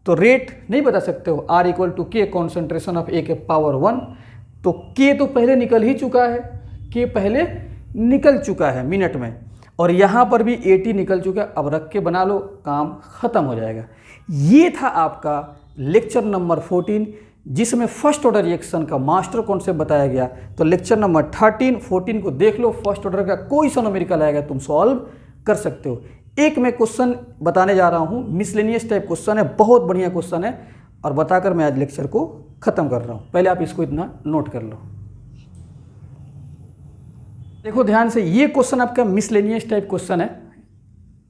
तो रेट नहीं बता सकते हो? R equal to K concentration of A के पावर 1। तो K तो पहले निकल ही चुका है, K पहले निकल चुका है मिनट में, और यहाँ पर भी AT निकल चुका है। अब रख के बना लो, काम खत्म हो जाएगा। ये था आपका लेक्चर नंबर 14, जिसमें फर्स्ट ऑर्डर रिएक्शन का मास्टर कॉन्सेप्ट बताया गया। तो लेक्चर नंबर 13, 14 को देख लो। फर्स्ट ऑर्डर का कोई सा न्यूमेरिकल आएगा तुम सॉल्व कर सकते हो। एक मैं क्वेश्चन बताने जा रहा हूँ, मिसलेनियस टाइप क्वेश्चन है, बहुत बढ़िया क्वेश्चन है, और बताकर मैं आज लेक्चर को खत्म कर रहा हूँ। पहले आप इसको इतना नोट कर लो। देखो ध्यान से, ये क्वेश्चन आपका मिसलेनियस टाइप क्वेश्चन है।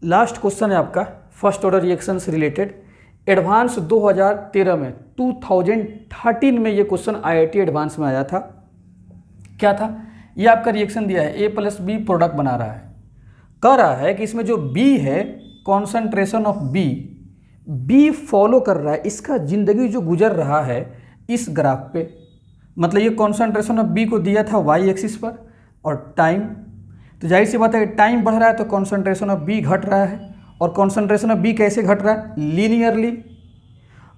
लास्ट क्वेश्चन है आपका फर्स्ट ऑर्डर रिएक्शन से रिलेटेड। एडवांस 2013 में, 2013 में ये क्वेश्चन IIT एडवांस में आया था। क्या था? ये आपका रिएक्शन दिया है, A+B प्रोडक्ट बना रहा है। कह रहा है कि इसमें जो B है, कॉन्सेंट्रेशन ऑफ B फॉलो कर रहा है, इसका जिंदगी जो गुजर रहा है इस ग्राफ पे। मतलब ये कॉन्सेंट्रेशन ऑफ B को दिया था y एक्सिस पर, और टाइम, तो जाहिर सी बात है टाइम बढ़ रहा है तो कॉन्सेंट्रेशन ऑफ B घट रहा है। और कॉन्सेंट्रेशन ऑफ B कैसे घट रहा है? लीनियरली।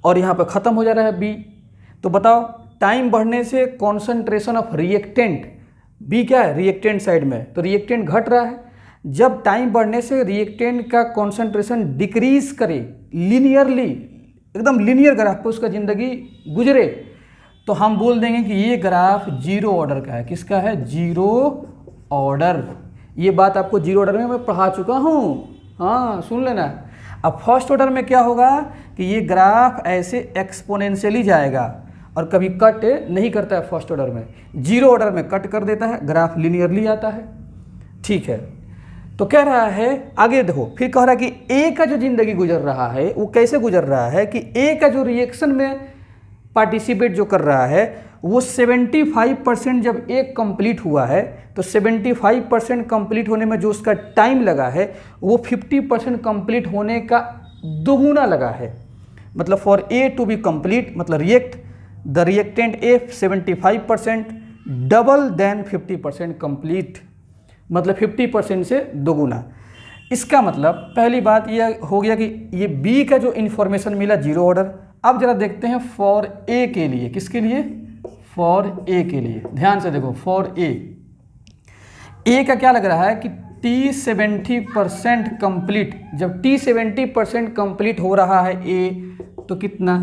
और यहाँ पे ख़त्म हो जा रहा है B। तो बताओ, टाइम बढ़ने से कॉन्सेंट्रेशन ऑफ रिएक्टेंट, B क्या है? रिएक्टेंट साइड में, तो रिएक्टेंट घट रहा है। जब टाइम बढ़ने से रिएक्टेंट का कॉन्सेंट्रेशन डिक्रीज करे लीनियरली, एकदम लीनियर ग्राफ पे उसका ज़िंदगी गुजरे, तो हम बोल देंगे कि ये ग्राफ जीरो ऑर्डर का है। किसका है? Zero order. ये बात आपको जीरो ऑर्डर में मैं पढ़ा चुका हूँ, हाँ सुन लेना। अब फर्स्ट ऑर्डर में क्या होगा कि ये ग्राफ ऐसे एक्सपोनेंशियली जाएगा और कभी कट नहीं करता है। फर्स्ट ऑर्डर में, जीरो ऑर्डर में कट कर देता है, ग्राफ लीनियरली आता है, ठीक है। तो कह रहा है आगे देखो, फिर कह रहा है कि A का जो जिंदगी गुजर रहा है वो कैसे गुजर रहा है कि A का जो रिएक्शन में पार्टिसिपेट जो कर रहा है वो 75% जब A कंप्लीट हुआ है, तो 75% कंप्लीट होने में जो उसका टाइम लगा है वो 50% कंप्लीट होने का दोगुना लगा है। मतलब for A to B complete, मतलब react the reactant A 75% double then 50% complete, मतलब 50% से दोगुना। इसका मतलब पहली बात यह हो गया कि ये B का जो इन्फॉर्मेशन मिला जीरो ऑर्डर। अब जरा देखते हैं फॉर A के लिए, किसके लिए? फॉर A के लिए। ध्यान से देखो, फॉर A का क्या लग रहा है कि T 70% कंप्लीट, जब T 70% कंप्लीट हो रहा है A, तो कितना,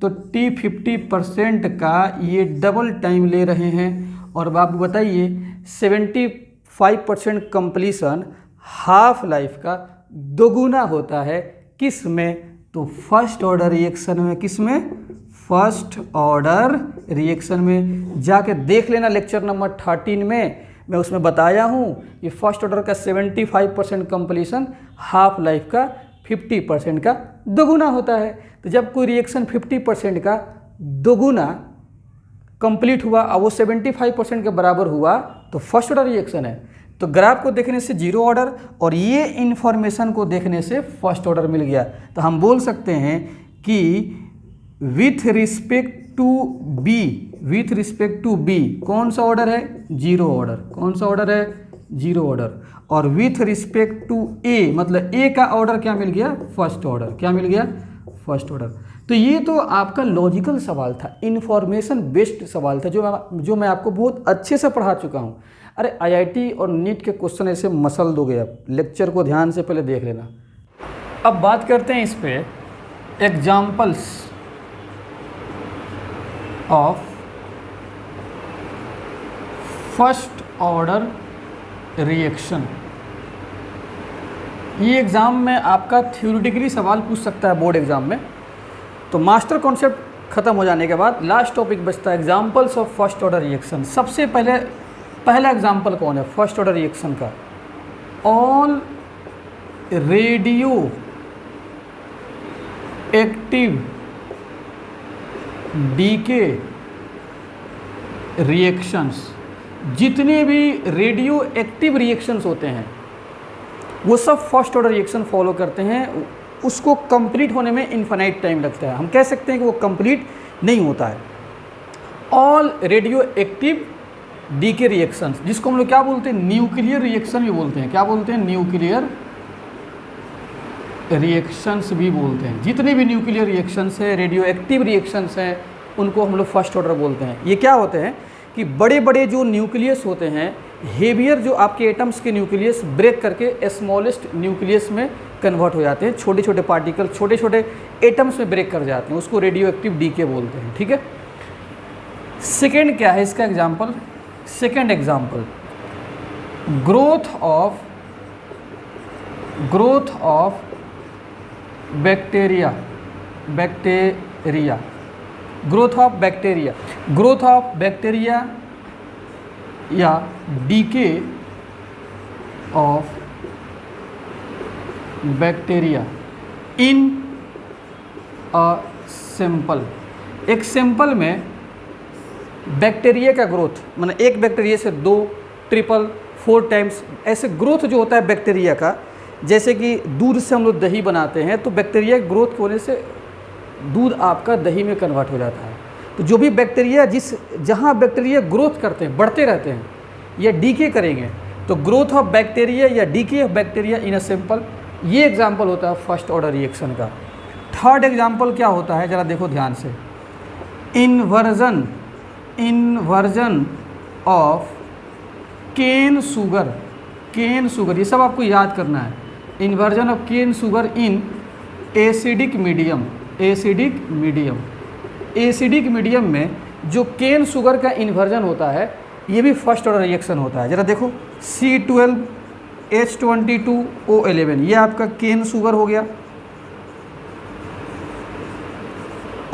तो T 50% का ये डबल टाइम ले रहे हैं। और आप बताइए 75% कंप्लीशन हाफ लाइफ का दोगुना होता है किस में, तो फर्स्ट ऑर्डर रिएक्शन में। किस में, फर्स्ट ऑर्डर रिएक्शन में। जाके देख लेना लेक्चर नंबर 13 में, मैं उसमें बताया हूँ ये फर्स्ट ऑर्डर का 75% कंप्लीशन हाफ लाइफ का 50% का दोगुना होता है। तो जब कोई रिएक्शन 50% का दोगुना कंप्लीट हुआ और वो 75% के बराबर हुआ तो फर्स्ट ऑर्डर रिएक्शन है। तो ग्राफ को देखने से जीरो ऑर्डर और ये इन्फॉर्मेशन को देखने से फर्स्ट ऑर्डर मिल गया। तो हम बोल सकते हैं कि with respect to B, with respect to B कौन सा ऑर्डर है, जीरो ऑर्डर। कौन सा ऑर्डर है, जीरो ऑर्डर। और विथ रिस्पेक्ट टू ए, मतलब ए का ऑर्डर क्या मिल गया, फर्स्ट ऑर्डर। क्या मिल गया, फर्स्ट ऑर्डर। तो ये तो आपका लॉजिकल सवाल था, इन्फॉर्मेशन बेस्ड सवाल था, जो मैं आपको बहुत अच्छे से पढ़ा चुका हूँ। अरे आईआईटी और नीट के क्वेश्चन ऐसे मसल दोगे। अब लेक्चर को ध्यान से पहले देख लेना। अब बात करते हैं इस पे examples of first order reaction. ये एग्ज़ाम में आपका थ्योरेटिकली सवाल पूछ सकता है बोर्ड एग्ज़ाम में। तो मास्टर कॉन्सेप्ट खत्म हो जाने के बाद लास्ट टॉपिक बचता है examples of first order reaction. सबसे पहला एग्जाम्पल कौन है फर्स्ट ऑर्डर रिएक्शन का, all radioactive decay reactions. जितने भी रेडियो एक्टिव रिएक्शंस होते हैं वो सब फर्स्ट ऑर्डर रिएक्शन फॉलो करते हैं। उसको कंप्लीट होने में इनफाइनाइट टाइम लगता है। हम कह सकते हैं कि वो कंप्लीट नहीं होता है। All radioactive decay reactions, जिसको हम लोग क्या बोलते हैं, न्यूक्लियर रिएक्शन भी बोलते हैं। क्या बोलते हैं, न्यूक्लियर रिएक्शंस भी बोलते हैं। जितने भी न्यूक्लियर रिएक्शंस है, रेडियो एक्टिव रिएक्शंस हैं, उनको हम लोग फर्स्ट ऑर्डर बोलते हैं। ये क्या होते हैं कि बड़े बड़े जो न्यूक्लियस होते हैं, हेवियर जो आपके एटम्स के न्यूक्लियस ब्रेक करके स्मॉलेस्ट न्यूक्लियस में कन्वर्ट हो जाते हैं। छोटे छोटे पार्टिकल छोटे छोटे एटम्स में ब्रेक कर जाते हैं, उसको रेडियो एक्टिव डीके बोलते हैं। ठीक है। सेकेंड क्या है इसका example, second example growth of bacteria, growth of bacteria या decay of bacteria in a sample. एक सैंपल में बैक्टीरिया का ग्रोथ, मतलब एक बैक्टीरिया से 2, 3, 4 टाइम्स ऐसे ग्रोथ जो होता है बैक्टीरिया का। जैसे कि दूध से हम लोग दही बनाते हैं, तो बैक्टीरिया ग्रोथ की वजह से दूध आपका दही में कन्वर्ट हो जाता है। तो जो भी बैक्टीरिया जहाँ बैक्टीरिया ग्रोथ करते हैं, बढ़ते रहते हैं या डीके करेंगे, तो ग्रोथ ऑफ बैक्टीरिया या decay of bacteria in a sample, ये एग्जाम्पल होता है फर्स्ट ऑर्डर रिएक्शन का। थर्ड एग्जाम्पल क्या होता है, ज़रा देखो ध्यान से, इन्वर्जन ऑफ केन शुगर, ये सब आपको याद करना है। Inversion of cane sugar in acidic medium में जो केन शुगर का इन्वर्जन होता है, ये भी फर्स्ट ऑर्डर रिएक्शन होता है। ज़रा देखो C12H22O11, ये आपका केन शुगर हो गया।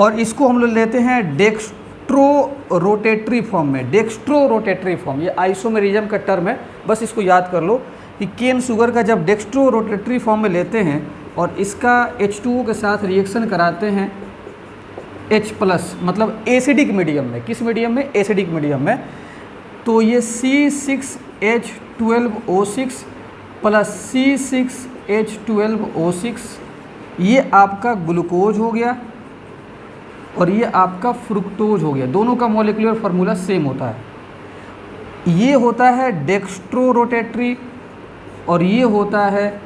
और इसको हम लोग लेते हैं डेक्स्ट्रो रोटेटरी फॉर्म में। डेक्स्ट्रो रोटेटरी फॉर्म, ये आइसोमेरिज्म का टर्म है, बस इसको याद कर लो कि केन शुगर का जब डेक्स्ट्रो रोटेटरी फॉर्म में लेते हैं और इसका H2O के साथ रिएक्शन कराते हैं H+, मतलब एसिडिक मीडियम में। किस मीडियम में, एसिडिक मीडियम में। तो ये C6H12O6 प्लस C6H12O6, ये आपका ग्लूकोज हो गया और ये आपका फ्रुक्टोज हो गया। दोनों का मॉलिक्यूलर फार्मूला सेम होता है। ये होता है डेक्स्ट्रो रोटेटरी और ये होता है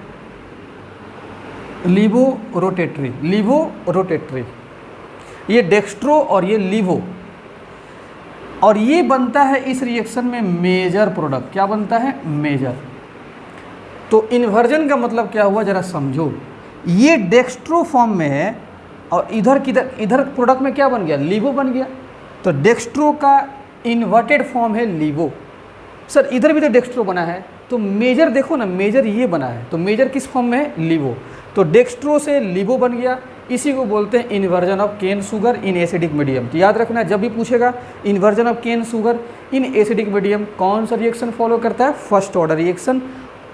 लीवो रोटेटरी। ये डेक्स्ट्रो और ये लीवो, और ये बनता है इस रिएक्शन में मेजर प्रोडक्ट। क्या बनता है, मेजर। तो इन्वर्जन का मतलब क्या हुआ जरा समझो, ये डेक्स्ट्रो फॉर्म में है और इधर किधर, इधर प्रोडक्ट में क्या बन गया, लीवो बन गया। तो डेक्स्ट्रो का इन्वर्टेड फॉर्म है लीवो। सर इधर भी तो डेक्स्ट्रो बना है, तो मेजर देखो ना, मेजर ये बना है, तो मेजर किस फॉर्म में है, लीवो। तो डेक्स्ट्रो से लीवो बन गया, इसी को बोलते हैं inversion of cane sugar in acidic medium. तो याद रखना जब भी पूछेगा inversion of cane sugar in acidic medium कौन सा रिएक्शन फॉलो करता है, फर्स्ट ऑर्डर रिएक्शन।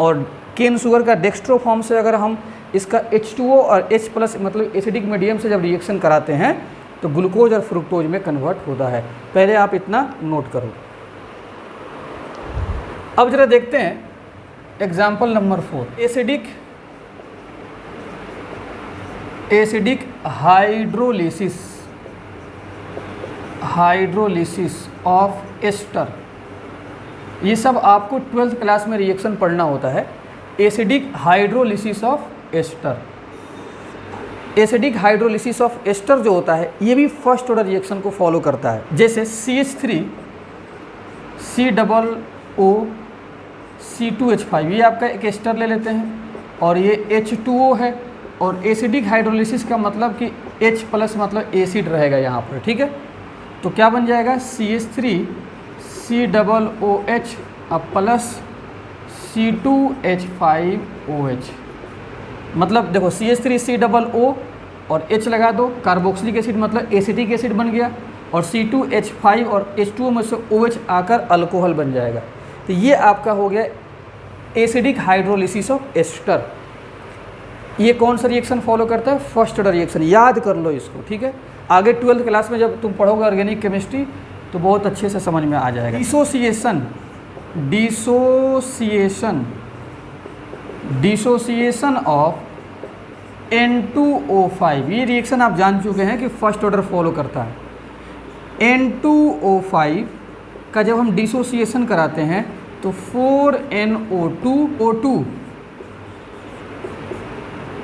और केन शुगर का डेक्स्ट्रो फॉर्म से अगर हम इसका H2O और H+ मतलब एसिडिक मीडियम से जब रिएक्शन कराते हैं तो ग्लूकोज और फ्रुक्टोज में कन्वर्ट होता है। पहले आप इतना नोट करो। अब जरा देखते हैं example number 4, acidic hydrolysis of ester. ये सब आपको 12th क्लास में रिएक्शन पढ़ना होता है। Acidic hydrolysis of ester, acidic hydrolysis of ester जो होता है ये भी फर्स्ट ऑर्डर रिएक्शन को फॉलो करता है। जैसे CH3 COO C2H5, ये आपका एक एस्टर ले लेते हैं और ये H2O है। और एसिडिक हाइड्रोलिसिस का मतलब कि H+ मतलब एसिड रहेगा यहाँ पर, ठीक है। तो क्या बन जाएगा, CH3 COOH प्लस C2H5OH। मतलब देखो CH3 COO और H लगा दो, कार्बोक्सिलिक एसिड मतलब एसिटिक एसिड बन गया, और C2H5 और H2O में से OH आकर अल्कोहल बन जाएगा। तो ये आपका हो गया एसिडिक हाइड्रोलिसिस ऑफ एस्टर। ये कौन सा रिएक्शन फॉलो करता है, फर्स्ट ऑर्डर रिएक्शन। याद कर लो इसको, ठीक है। आगे 12th क्लास में जब तुम पढ़ोगे ऑर्गेनिक केमिस्ट्री तो बहुत अच्छे से समझ में आ जाएगा। डिसोसिएशन ऑफ N2O5, ये रिएक्शन आप जान चुके हैं कि फर्स्ट ऑर्डर फॉलो करता है। N2O5 का जब हम डिसोसिएशन कराते हैं तो 4NO2O2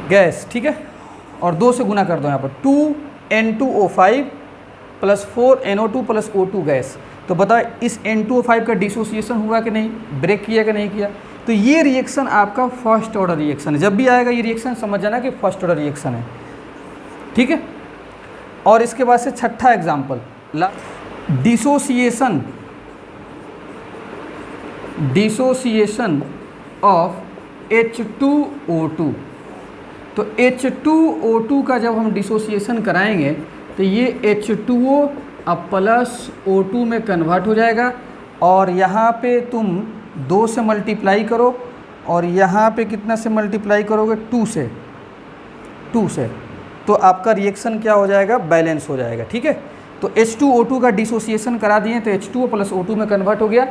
गैस, ठीक है, और 2 से गुना कर दो यहाँ पर, 2N2O5 plus 4NO2 plus O2 gas. तो बताओ इस N2O5 का डिसोसिएशन हुआ कि नहीं, ब्रेक किया कि नहीं किया। तो ये रिएक्शन आपका फर्स्ट ऑर्डर रिएक्शन है। जब भी आएगा ये रिएक्शन समझ जाना कि फर्स्ट ऑर्डर रिएक्शन है, ठीक है। और इसके बाद से छठा एग्जाम्पल, डिसोसिएशन ऑफ H2O2। तो H2O2 का जब हम डिसोसिएशन कराएंगे तो ये H2O प्लस O2 में कन्वर्ट हो जाएगा, और यहाँ पे तुम 2 से मल्टीप्लाई करो और यहाँ पे कितना से मल्टीप्लाई करोगे, 2 से, तो आपका रिएक्शन क्या हो जाएगा, बैलेंस हो जाएगा, ठीक है। तो H2O2 का डिसोसिएशन करा दिए तो H2O प्लस O2 में कन्वर्ट हो गया।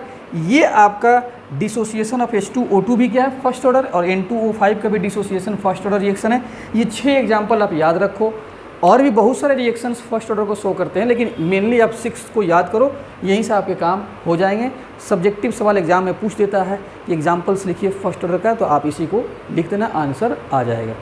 ये आपका डिसोसिएशन ऑफ H2O2 भी क्या है, फर्स्ट ऑर्डर, और N2O5 का भी डिसोसिएशन फर्स्ट ऑर्डर रिएक्शन है। ये 6 एग्जाम्पल आप याद रखो। और भी बहुत सारे रिएक्शंस फर्स्ट ऑर्डर को शो करते हैं, लेकिन मेनली आप 6 को याद करो, यहीं से आपके काम हो जाएंगे। सब्जेक्टिव सवाल एग्जाम में पूछ देता है कि एग्जाम्पल्स लिखिए फर्स्ट ऑर्डर का, तो आप इसी को लिख देना, आंसर आ जाएगा।